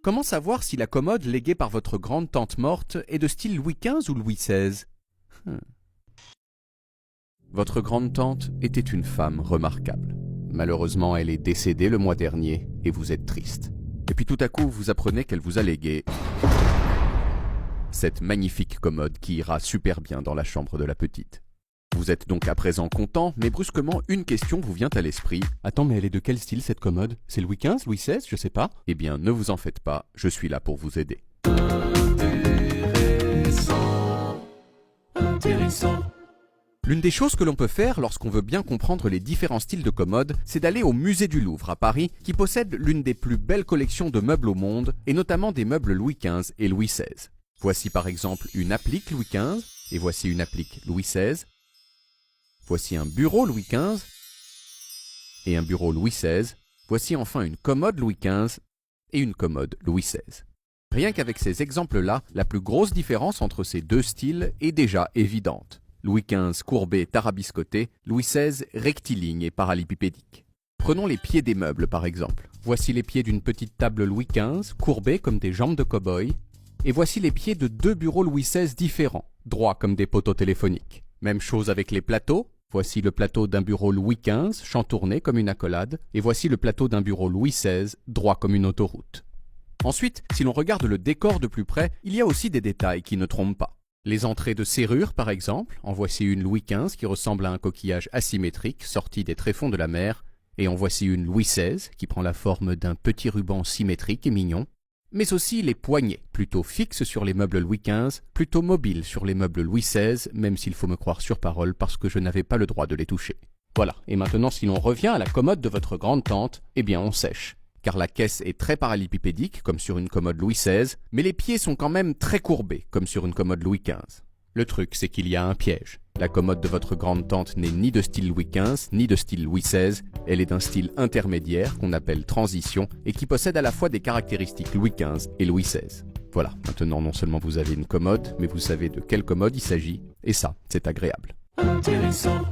Comment savoir si la commode léguée par votre grande-tante morte est de style Louis XV ou Louis XVI? Votre grande-tante était une femme remarquable. Malheureusement, elle est décédée le mois dernier et vous êtes triste. Et puis tout à coup, vous apprenez qu'elle vous a légué cette magnifique commode qui ira super bien dans la chambre de la petite. Vous êtes donc à présent content, mais brusquement, une question vous vient à l'esprit. Attends, mais elle est de quel style cette commode? C'est Louis XV, Louis XVI, je sais pas. Eh bien, ne vous en faites pas, je suis là pour vous aider. Intéressant. L'une des choses que l'on peut faire lorsqu'on veut bien comprendre les différents styles de commodes, c'est d'aller au musée du Louvre à Paris, qui possède l'une des plus belles collections de meubles au monde, et notamment des meubles Louis XV et Louis XVI. Voici par exemple une applique Louis XV, et voici une applique Louis XVI. Voici un bureau Louis XV et un bureau Louis XVI. Voici enfin une commode Louis XV et une commode Louis XVI. Rien qu'avec ces exemples-là, la plus grosse différence entre ces deux styles est déjà évidente. Louis XV courbé, tarabiscoté, Louis XVI rectiligne et parallélépipédique. Prenons les pieds des meubles par exemple. Voici les pieds d'une petite table Louis XV, courbés comme des jambes de cow-boy. Et voici les pieds de deux bureaux Louis XVI différents, droits comme des poteaux téléphoniques. Même chose avec les plateaux. Voici le plateau d'un bureau Louis XV, chantourné comme une accolade, et voici le plateau d'un bureau Louis XVI, droit comme une autoroute. Ensuite, si l'on regarde le décor de plus près, il y a aussi des détails qui ne trompent pas. Les entrées de serrure, par exemple, en voici une Louis XV qui ressemble à un coquillage asymétrique sorti des tréfonds de la mer, et en voici une Louis XVI qui prend la forme d'un petit ruban symétrique et mignon, mais aussi les poignées, plutôt fixes sur les meubles Louis XV, plutôt mobiles sur les meubles Louis XVI, même s'il faut me croire sur parole parce que je n'avais pas le droit de les toucher. Voilà, et maintenant si l'on revient à la commode de votre grande-tante, eh bien on sèche. Car la caisse est très parallélépipédique, comme sur une commode Louis XVI, mais les pieds sont quand même très courbés, comme sur une commode Louis XV. Le truc, c'est qu'il y a un piège. La commode de votre grande-tante n'est ni de style Louis XV, ni de style Louis XVI. Elle est d'un style intermédiaire qu'on appelle transition et qui possède à la fois des caractéristiques Louis XV et Louis XVI. Voilà, maintenant non seulement vous avez une commode, mais vous savez de quelle commode il s'agit, et ça, c'est agréable. Intéressant.